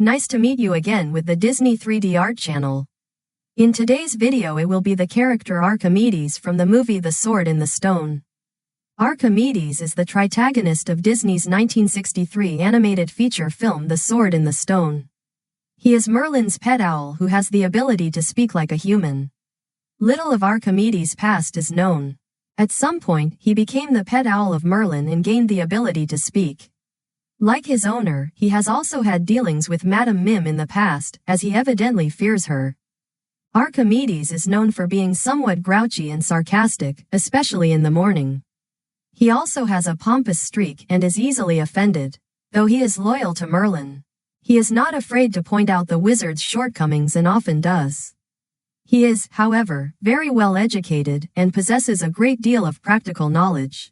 Nice to meet you again with the Disney 3D Art channel. In today's video it will be the character Archimedes from the movie The Sword in the Stone. Archimedes is the protagonist of Disney's 1963 animated feature film The Sword in the Stone. He is Merlin's pet owl who has the ability to speak like a human. Little of Archimedes' past is known. At some point, he became the pet owl of Merlin and gained the ability to speak. Like his owner, he has also had dealings with Madame Mim in the past, as he evidently fears her. Archimedes is known for being somewhat grouchy and sarcastic, especially in the morning. He also has a pompous streak and is easily offended. Though he is loyal to Merlin, he is not afraid to point out the wizard's shortcomings and often does. He is, however, very well educated and possesses a great deal of practical knowledge.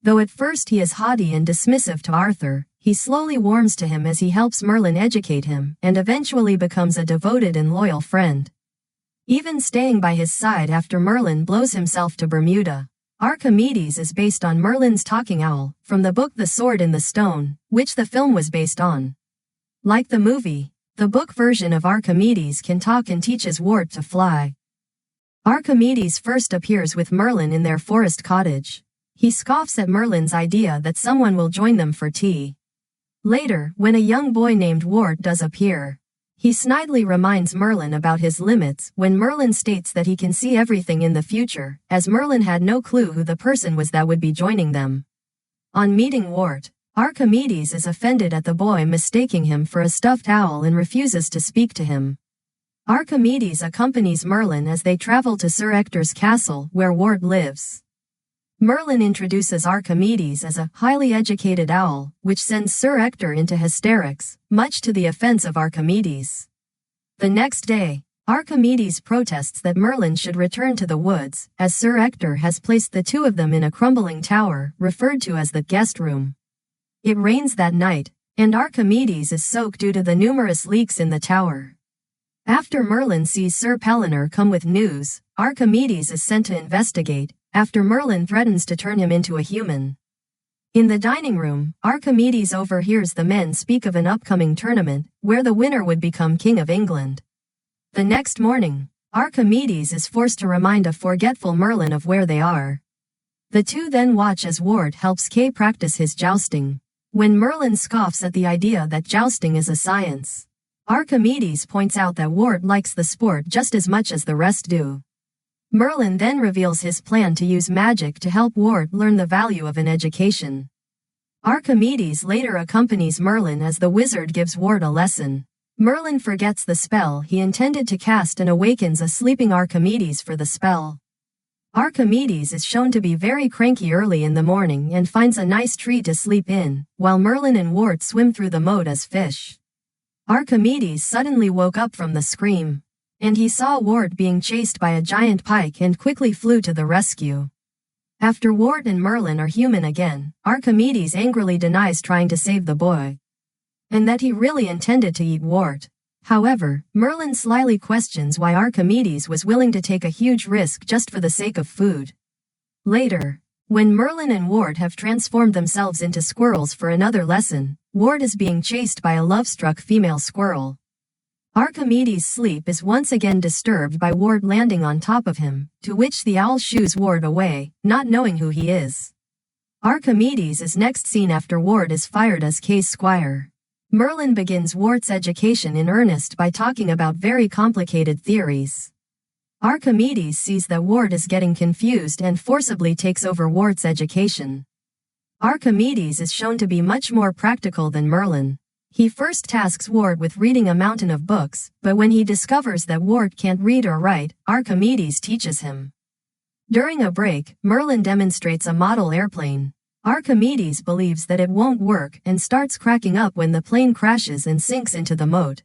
Though at first he is haughty and dismissive to Arthur, he slowly warms to him as he helps Merlin educate him and eventually becomes a devoted and loyal friend. Even staying by his side after Merlin blows himself to Bermuda. Archimedes is based on Merlin's talking owl, from the book The Sword in the Stone, which the film was based on. Like the movie, the book version of Archimedes can talk and teaches Wart to fly. Archimedes first appears with Merlin in their forest cottage. He scoffs at Merlin's idea that someone will join them for tea. Later, when a young boy named Wart does appear, he snidely reminds Merlin about his limits when Merlin states that he can see everything in the future, as Merlin had no clue who the person was that would be joining them. On meeting Wart, Archimedes is offended at the boy mistaking him for a stuffed owl and refuses to speak to him. Archimedes accompanies Merlin as they travel to Sir Ector's castle where Wart lives. Merlin introduces Archimedes as a highly educated owl, which sends Sir Ector into hysterics, much to the offense of Archimedes. The next day, Archimedes protests that Merlin should return to the woods, as Sir Ector has placed the two of them in a crumbling tower, referred to as the guest room. It rains that night, and Archimedes is soaked due to the numerous leaks in the tower. After Merlin sees Sir Pellinor come with news, Archimedes is sent to investigate, after Merlin threatens to turn him into a human. In the dining room, Archimedes overhears the men speak of an upcoming tournament, where the winner would become King of England. The next morning, Archimedes is forced to remind a forgetful Merlin of where they are. The two then watch as Wart helps Kay practice his jousting. When Merlin scoffs at the idea that jousting is a science, Archimedes points out that Wart likes the sport just as much as the rest do. Merlin then reveals his plan to use magic to help Wart learn the value of an education. Archimedes later accompanies Merlin as the wizard gives Wart a lesson. Merlin forgets the spell he intended to cast and awakens a sleeping Archimedes for the spell. Archimedes is shown to be very cranky early in the morning and finds a nice tree to sleep in, while Merlin and Wart swim through the moat as fish. Archimedes suddenly woke up from the scream, and he saw Wart being chased by a giant pike and quickly flew to the rescue. After Wart and Merlin are human again, Archimedes angrily denies trying to save the boy, and that he really intended to eat Wart. However, Merlin slyly questions why Archimedes was willing to take a huge risk just for the sake of food. Later, when Merlin and Wart have transformed themselves into squirrels for another lesson, Wart is being chased by a love-struck female squirrel. Archimedes' sleep is once again disturbed by Wart landing on top of him, to which the owl shoos Wart away, not knowing who he is. Archimedes is next seen after Wart is fired as Kay's squire. Merlin begins Wart's education in earnest by talking about very complicated theories. Archimedes sees that Wart is getting confused and forcibly takes over Wart's education. Archimedes is shown to be much more practical than Merlin. He first tasks Wart with reading a mountain of books, but when he discovers that Wart can't read or write, Archimedes teaches him. During a break, Merlin demonstrates a model airplane. Archimedes believes that it won't work and starts cracking up when the plane crashes and sinks into the moat,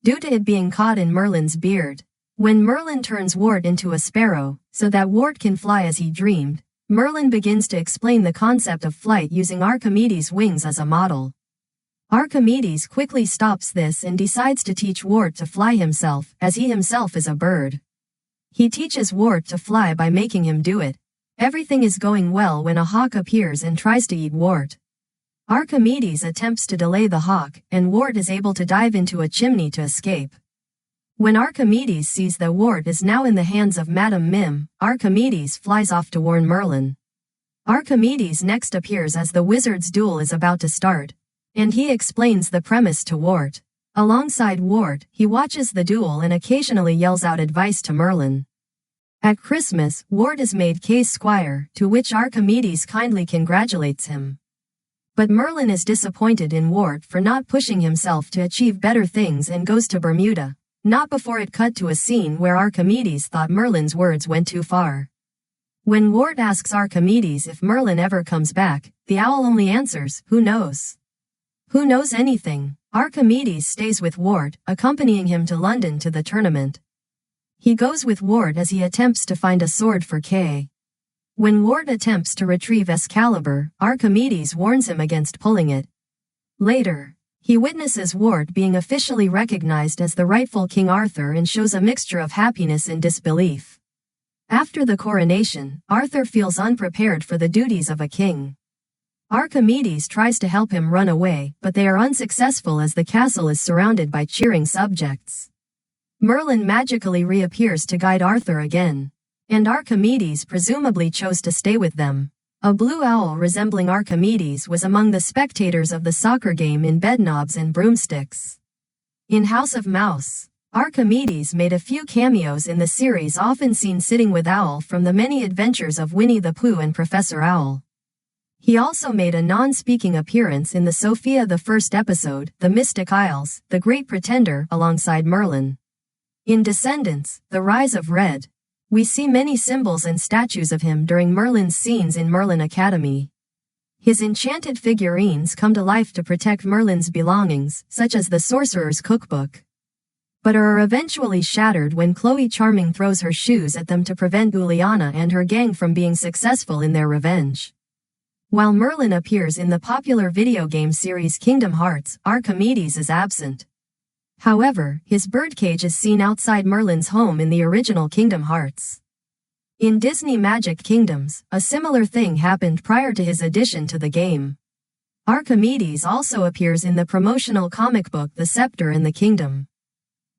due to it being caught in Merlin's beard. When Merlin turns Wart into a sparrow, so that Wart can fly as he dreamed, Merlin begins to explain the concept of flight using Archimedes' wings as a model. Archimedes quickly stops this and decides to teach Wart to fly himself, as he himself is a bird. He teaches Wart to fly by making him do it. Everything is going well when a hawk appears and tries to eat Wart. Archimedes attempts to delay the hawk, and Wart is able to dive into a chimney to escape. When Archimedes sees that Wart is now in the hands of Madame Mim, Archimedes flies off to warn Merlin. Archimedes next appears as the wizard's duel is about to start, and he explains the premise to Wart. Alongside Wart, he watches the duel and occasionally yells out advice to Merlin. At Christmas, Wart is made Kay's squire, to which Archimedes kindly congratulates him. But Merlin is disappointed in Wart for not pushing himself to achieve better things and goes to Bermuda, not before it cut to a scene where Archimedes thought Merlin's words went too far. When Wart asks Archimedes if Merlin ever comes back, the owl only answers, "Who knows?" Who knows anything? Archimedes stays with Wart, accompanying him to London to the tournament. He goes with Wart as he attempts to find a sword for Kay. When Wart attempts to retrieve Excalibur, Archimedes warns him against pulling it. Later, he witnesses Wart being officially recognized as the rightful King Arthur and shows a mixture of happiness and disbelief. After the coronation, Arthur feels unprepared for the duties of a king. Archimedes tries to help him run away, but they are unsuccessful as the castle is surrounded by cheering subjects. Merlin magically reappears to guide Arthur again, and Archimedes presumably chose to stay with them. A blue owl resembling Archimedes was among the spectators of the soccer game in Bedknobs and Broomsticks. In House of Mouse, Archimedes made a few cameos in the series, often seen sitting with Owl from the many adventures of Winnie the Pooh and Professor Owl. He also made a non-speaking appearance in the Sophia the First episode, The Mystic Isles, The Great Pretender, alongside Merlin. In Descendants, The Rise of Red, we see many symbols and statues of him during Merlin's scenes in Merlin Academy. His enchanted figurines come to life to protect Merlin's belongings, such as the Sorcerer's Cookbook, but are eventually shattered when Chloe Charming throws her shoes at them to prevent Juliana and her gang from being successful in their revenge. While Merlin appears in the popular video game series Kingdom Hearts, Archimedes is absent. However, his birdcage is seen outside Merlin's home in the original Kingdom Hearts. In Disney Magic Kingdoms, a similar thing happened prior to his addition to the game. Archimedes also appears in the promotional comic book The Scepter and the Kingdom.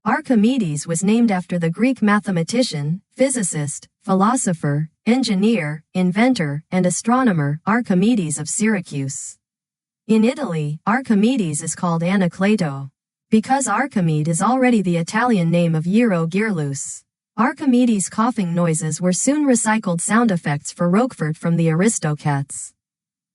Archimedes was named after the Greek mathematician, physicist, philosopher, engineer, inventor, and astronomer Archimedes of Syracuse. In Italy, Archimedes is called Anacleto, because Archimede is already the Italian name of Gyro Gearloose. Archimedes' coughing noises were soon recycled sound effects for Roquefort from the Aristocats.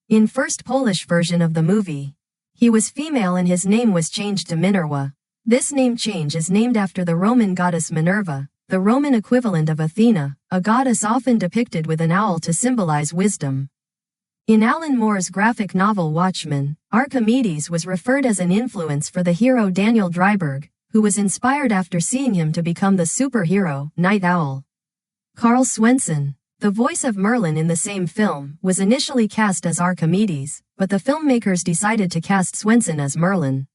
In first Polish version of the movie, he was female and his name was changed to Minerva. This name change is named after the Roman goddess Minerva, the Roman equivalent of Athena, a goddess often depicted with an owl to symbolize wisdom. In Alan Moore's graphic novel Watchmen, Archimedes was referred as an influence for the hero Daniel Dryberg, who was inspired after seeing him to become the superhero, Night Owl. Carl Swenson, the voice of Merlin in the same film, was initially cast as Archimedes, but the filmmakers decided to cast Swenson as Merlin.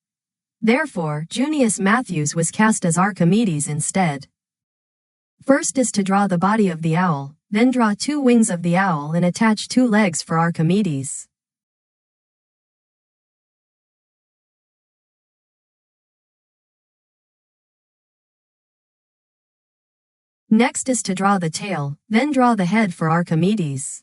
Therefore, Junius Matthews was cast as Archimedes instead. First is to draw the body of the owl, then draw 2 wings of the owl and attach 2 legs for Archimedes. Next is to draw the tail, then draw the head for Archimedes.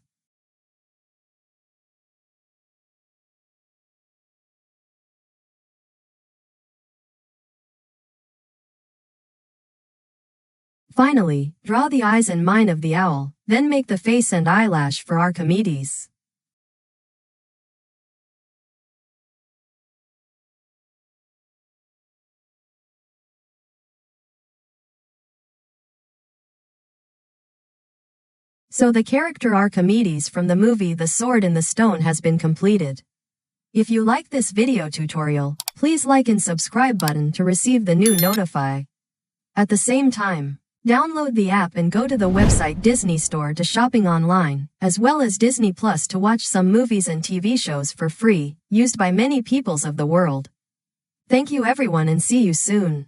Finally, draw the eyes and mine of the owl, then make the face and eyelash for Archimedes. So the character Archimedes from the movie The Sword in the Stone has been completed. If you like this video tutorial, please like and subscribe button to receive the new notify. At the same time, download the app and go to the website DisneyStore to shopping online, as well as Disney Plus to watch some movies and TV shows for free, used by many peoples of the world. Thank you everyone and see you soon.